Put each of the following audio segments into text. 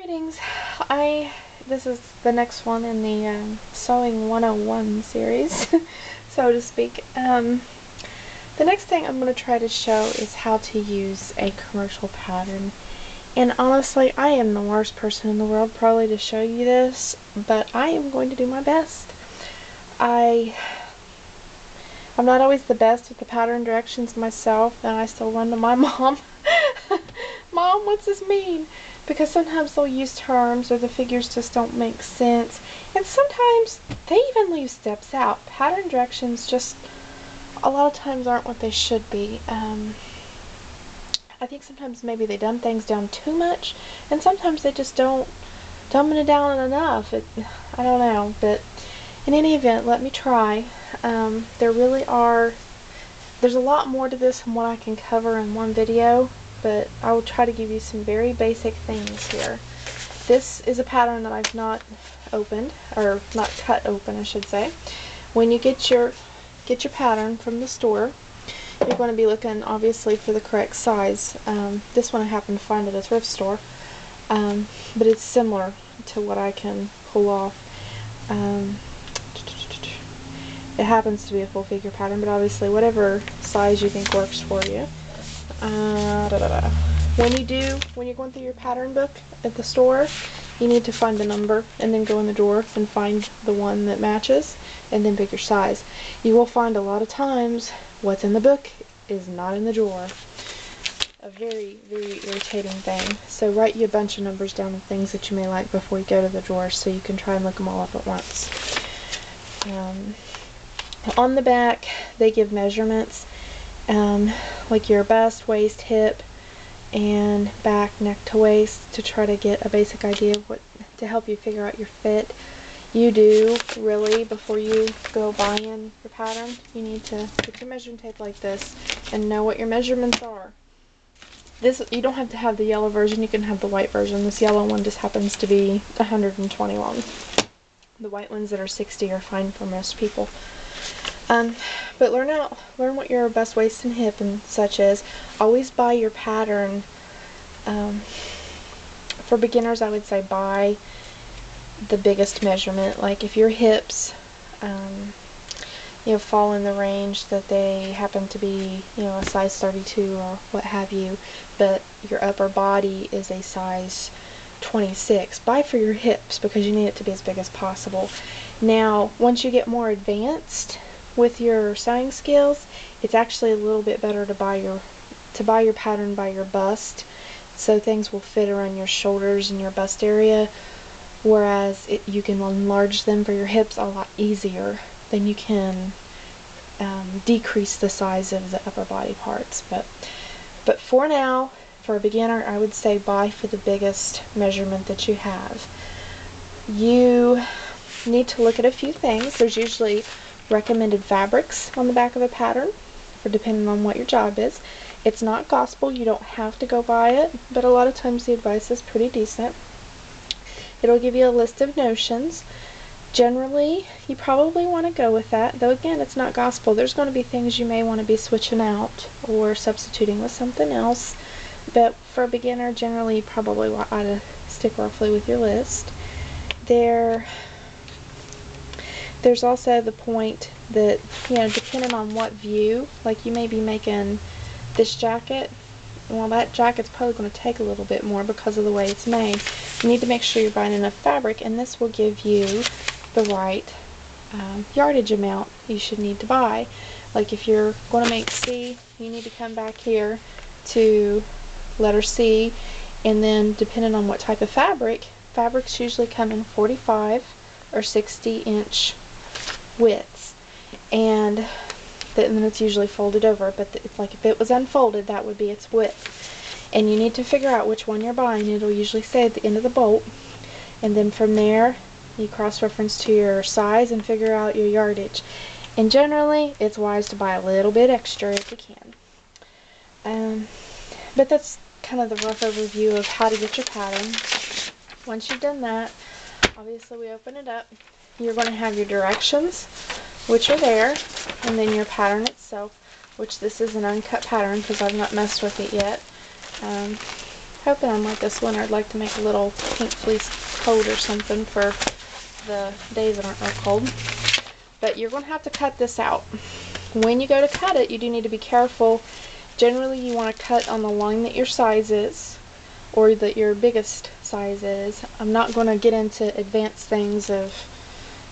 Greetings. This is the next one in the Sewing 101 series, so to speak. The next thing I'm going to try to show is how to use a commercial pattern. And honestly, I am the worst person in the world probably to show you this, but I am going to do my best. I'm not always the best with the pattern directions myself, and I still run to my mom. Mom, what's this mean? Because sometimes they'll use terms or the figures just don't make sense, and sometimes they even leave steps out. Pattern directions just a lot of times aren't what they should be. I think sometimes maybe they dumb things down too much, and sometimes they just don't dumb it down enough. I don't know, but in any event, let me try. There's a lot more to this than what I can cover in one video, but I will try to give you some very basic things here. This is a pattern that I've not opened, or not cut open, I should say. When you get your pattern from the store, you're going to be looking obviously for the correct size. This one I happened to find at a thrift store, but it's similar to what I can pull off. It happens to be a full figure pattern, but obviously whatever size you think works for you. When you're going through your pattern book at the store, you need to find the number and then go in the drawer and find the one that matches and then pick your size. You will find a lot of times what's in the book is not in the drawer. A very, very irritating thing. So write you a bunch of numbers down of things that you may like before you go to the drawer so you can try and look them all up at once. On the back, they give measurements, like your bust, waist, hip, and back, neck to waist, to try to get a basic idea of to help you figure out your fit. You do, really, before you go buying your pattern, you need to get your measuring tape like this and know what your measurements are. You don't have to have the yellow version, you can have the white version. This yellow one just happens to be 120 long. The white ones that are 60 are fine for most people. But learn what your bust, waist, and hip and such is. Always buy your pattern. For beginners, I would say buy the biggest measurement. Like if your hips, fall in the range that they happen to be, a size 32 or what have you, but your upper body is a size 26. Buy for your hips because you need it to be as big as possible. Now, once you get more advanced with your sewing skills, it's actually a little bit better to buy your pattern by your bust, so things will fit around your shoulders and your bust area, whereas you can enlarge them for your hips a lot easier than you can decrease the size of the upper body parts. But for now, for a beginner, I would say buy for the biggest measurement that you have. You need to look at a few things. There's usually recommended fabrics on the back of a pattern, for depending on what your job is. It's not gospel, you don't have to go buy it, but a lot of times the advice is pretty decent. It'll give you a list of notions. Generally, you probably want to go with that, though again, it's not gospel. There's going to be things you may want to be switching out or substituting with something else, but for a beginner, generally you probably ought to stick roughly with your list. There's also the point that, depending on what view, like you may be making this jacket, well, that jacket's probably going to take a little bit more because of the way it's made. You need to make sure you're buying enough fabric, and this will give you the right yardage amount you should need to buy. Like if you're going to make C, you need to come back here to letter C, and then depending on what type of fabrics usually come in 45 or 60-inch widths, and then it's usually folded over, but it's like if it was unfolded, that would be its width. And you need to figure out which one you're buying. It'll usually say at the end of the bolt, and then from there you cross-reference to your size and figure out your yardage. And generally it's wise to buy a little bit extra if you can. But that's kind of the rough overview of how to get your pattern. Once you've done that, obviously we open it up. You're going to have your directions, which are there, and then your pattern itself, which this is an uncut pattern because I've not messed with it yet. hoping unlike this winter, I'd like to make a little pink fleece coat or something for the days that aren't real cold. But you're going to have to cut this out. When you go to cut it, you do need to be careful. Generally, you want to cut on the line that your size is, or that your biggest size is. I'm not going to get into advanced things of,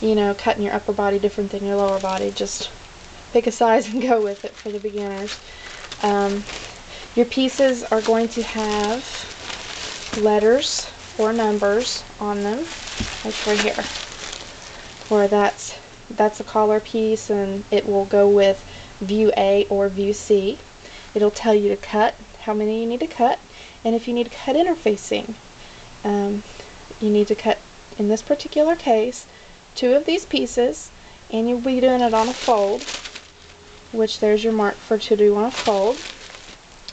you know, cutting your upper body different than your lower body. Just pick a size and go with it for the beginners. Your pieces are going to have letters or numbers on them, like right here, where that's a collar piece, and it will go with view A or view C. It'll tell you to cut, how many you need to cut, and if you need to cut interfacing. You need to cut, in this particular case, 2 of these pieces, and you'll be doing it on a fold, which there's your mark for to do on a fold.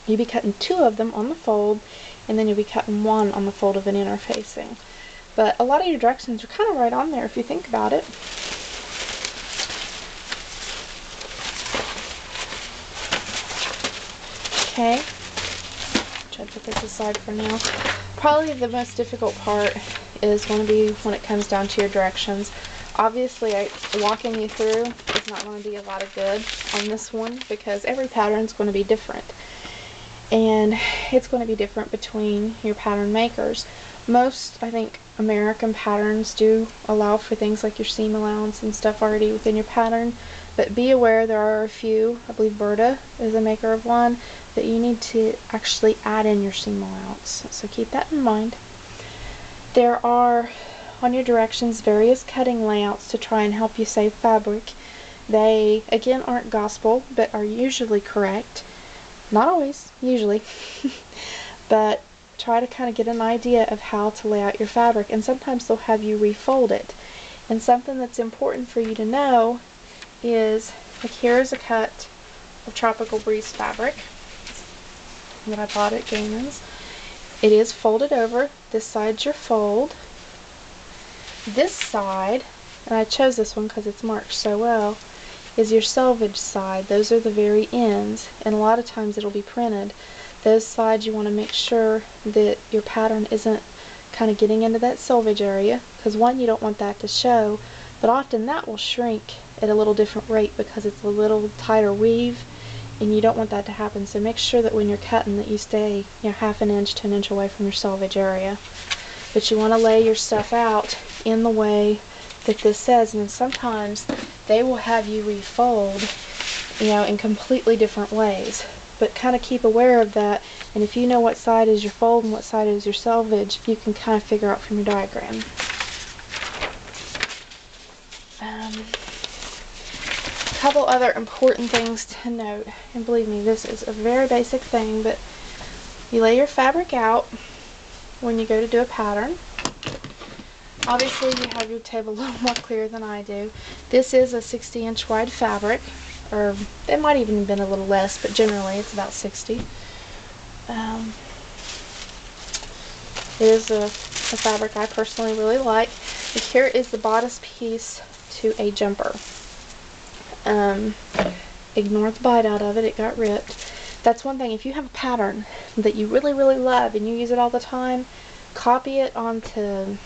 You'll be cutting 2 of them on the fold, and then you'll be cutting 1 on the fold of an interfacing. But a lot of your directions are kind of right on there if you think about it. Okay, try to put this aside for now. Probably the most difficult part is going to be when it comes down to your directions. Obviously, walking you through is not going to be a lot of good on this one because every pattern is going to be different. And it's going to be different between your pattern makers. Most, I think, American patterns do allow for things like your seam allowance and stuff already within your pattern, but be aware there are a few, I believe Berta is a maker of one, that you need to actually add in your seam allowance. So keep that in mind. There are, on your directions, various cutting layouts to try and help you save fabric. They, again, aren't gospel, but are usually correct. Not always, usually. But try to kind of get an idea of how to lay out your fabric, and sometimes they'll have you refold it. And something that's important for you to know is, like, here is a cut of Tropical Breeze fabric that I bought at Gaiman's. It is folded over. This side's your fold. This side, and I chose this one because it's marked so well, is your selvage side. Those are the very ends, and a lot of times it'll be printed. Those sides you want to make sure that your pattern isn't kind of getting into that selvage area, because one, you don't want that to show, but often that will shrink at a little different rate because it's a little tighter weave, and you don't want that to happen. So make sure that when you're cutting that you stay, you know, half an inch to an inch away from your selvage area. But you want to lay your stuff out in the way that this says, and then sometimes they will have you refold, you know, in completely different ways. But kind of keep aware of that, and if you know what side is your fold and what side is your selvage, you can kind of figure out from your diagram. A couple other important things to note, and believe me, this is a very basic thing, but you lay your fabric out when you go to do a pattern. Obviously, you have your table a little more clear than I do. This is a 60-inch wide fabric, or it might even have been a little less, but generally it's about 60. It is a fabric I personally really like. And here is the bodice piece to a jumper. Ignore the bite out of it, it got ripped. That's one thing, if you have a pattern that you really, really love and you use it all the time, copy it onto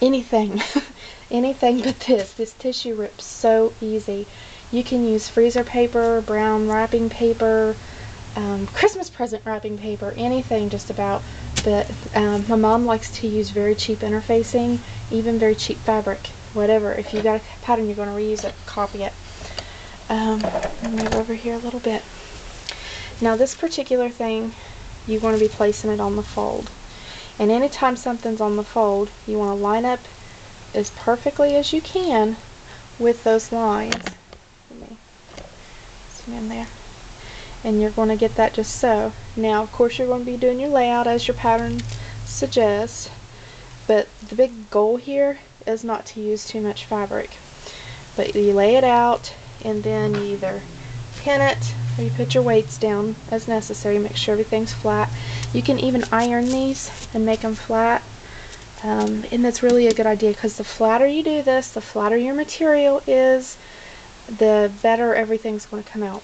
anything. Anything but this. This tissue rips so easy. You can use freezer paper, brown wrapping paper, Christmas present wrapping paper, anything just about. But my mom likes to use very cheap interfacing, even very cheap fabric, whatever. If you got a pattern you're going to reuse it, copy it. Move over here a little bit. Now this particular thing, you want to be placing it on the fold. And anytime something's on the fold, you want to line up as perfectly as you can with those lines. Let me zoom in there. And you're going to get that just so. Now, of course, you're going to be doing your layout as your pattern suggests, but the big goal here is not to use too much fabric. But you lay it out, and then you either pin it or you put your weights down as necessary. Make sure everything's flat. You can even iron these and make them flat. And that's really a good idea, because the flatter you do this, the flatter your material is, the better everything's going to come out.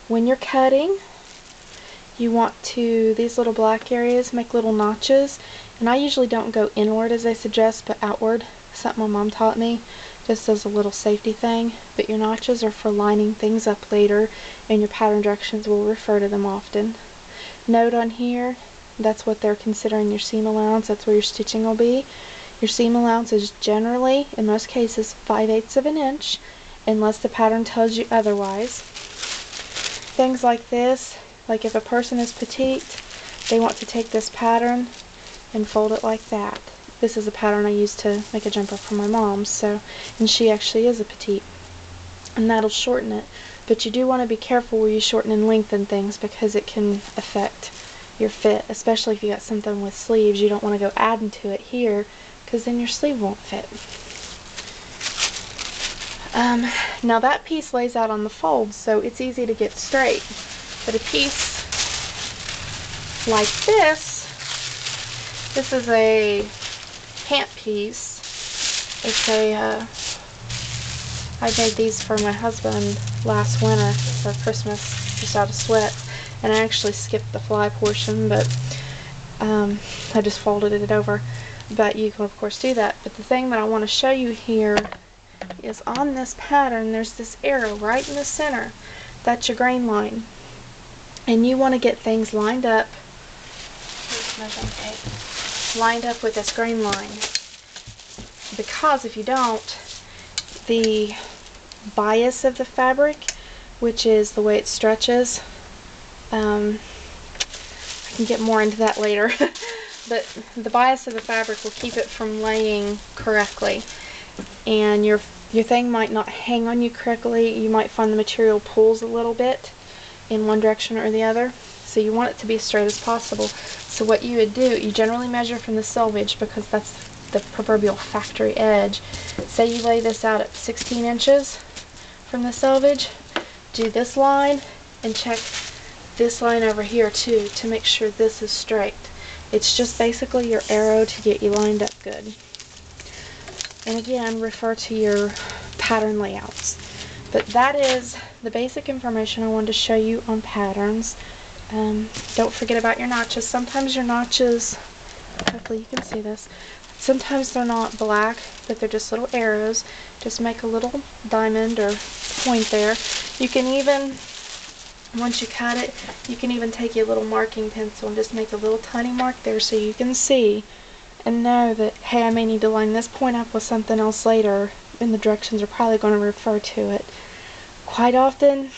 When you're cutting, you want to, these little black areas, make little notches. And I usually don't go inward as they suggest, but outward. Something my mom taught me, just as a little safety thing. But your notches are for lining things up later, and your pattern directions will refer to them often. Note on here, that's what they're considering your seam allowance. That's where your stitching will be. Your seam allowance is generally, in most cases, 5/8 of an inch, unless the pattern tells you otherwise. Things like this, like if a person is petite, they want to take this pattern and fold it like that. This is a pattern I used to make a jumper for my mom, and she actually is a petite, and that'll shorten it. But you do want to be careful where you shorten and lengthen things, because it can affect your fit, especially if you got something with sleeves. You don't want to go adding to it here, because then your sleeve won't fit. Now that piece lays out on the fold, so it's easy to get straight. But a piece like this is a pant piece. It's a, I made these for my husband last winter for Christmas, just out of sweat. And I actually skipped the fly portion, but I just folded it over. But you can of course do that. But the thing that I want to show you here is on this pattern, there's this arrow right in the center. That's your grain line. And you want to get things lined up. Lined up with this grain line. Because if you don't, the bias of the fabric, which is the way it stretches, I can get more into that later, but the bias of the fabric will keep it from laying correctly, and your thing might not hang on you correctly. You might find the material pulls a little bit in one direction or the other, so you want it to be as straight as possible. So what you would do, you generally measure from the selvage, because that's the proverbial factory edge. Say you lay this out at 16 inches from the selvage, do this line and check this line over here too, to make sure this is straight. It's just basically your arrow to get you lined up good. And again, refer to your pattern layouts. But that is the basic information I wanted to show you on patterns. Don't forget about your notches. Sometimes your notches, hopefully you can see this, sometimes they're not black, but they're just little arrows. Just make a little diamond or point there. You can even, once you cut it, you can even take your little marking pencil and just make a little tiny mark there, so you can see and know that, hey, I may need to line this point up with something else later, and the directions are probably going to refer to it. Quite often,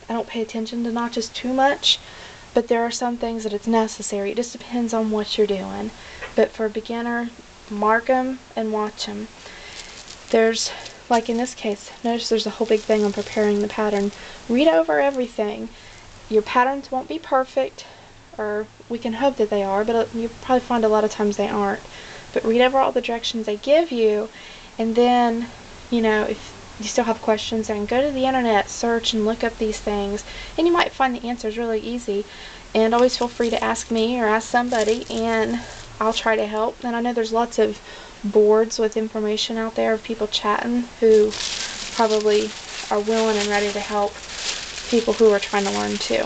I don't pay attention to notches too much, but there are some things that it's necessary. It just depends on what you're doing. But for a beginner, mark them and watch them. There's, like in this case, notice there's a whole big thing on preparing the pattern. Read over everything. Your patterns won't be perfect, or we can hope that they are, but you'll probably find a lot of times they aren't. But read over all the directions they give you, and then, you know, if you still have questions, then go to the internet, search and look up these things, and you might find the answers really easy. And always feel free to ask me or ask somebody, and I'll try to help. And I know there's lots of boards with information out there of people chatting who probably are willing and ready to help people who are trying to learn too.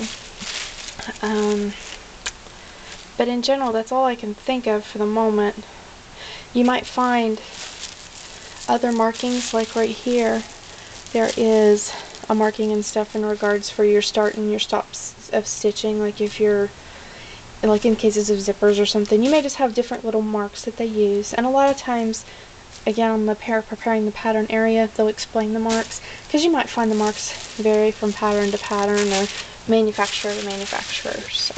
But in general, that's all I can think of for the moment. You might find other markings, like right here, there is a marking and stuff in regards for your start and your stops of stitching. Like if you're, like in cases of zippers or something, you may just have different little marks that they use. And a lot of times, again, on the preparing the pattern area, they'll explain the marks, because you might find the marks vary from pattern to pattern or manufacturer to manufacturer. So,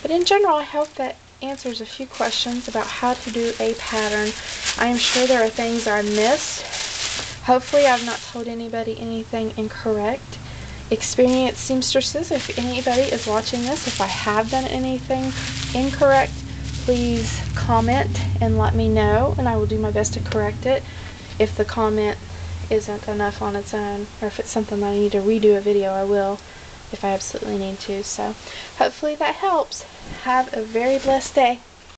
but in general, I hope that answers a few questions about how to do a pattern. I am sure there are things I missed. Hopefully I've not told anybody anything incorrect. Experienced seamstresses, if anybody is watching this, if I have done anything incorrect, please comment and let me know, and I will do my best to correct it if the comment isn't enough on its own, or if it's something that I need to redo a video, I will, if I absolutely need to. So hopefully that helps. Have a very blessed day.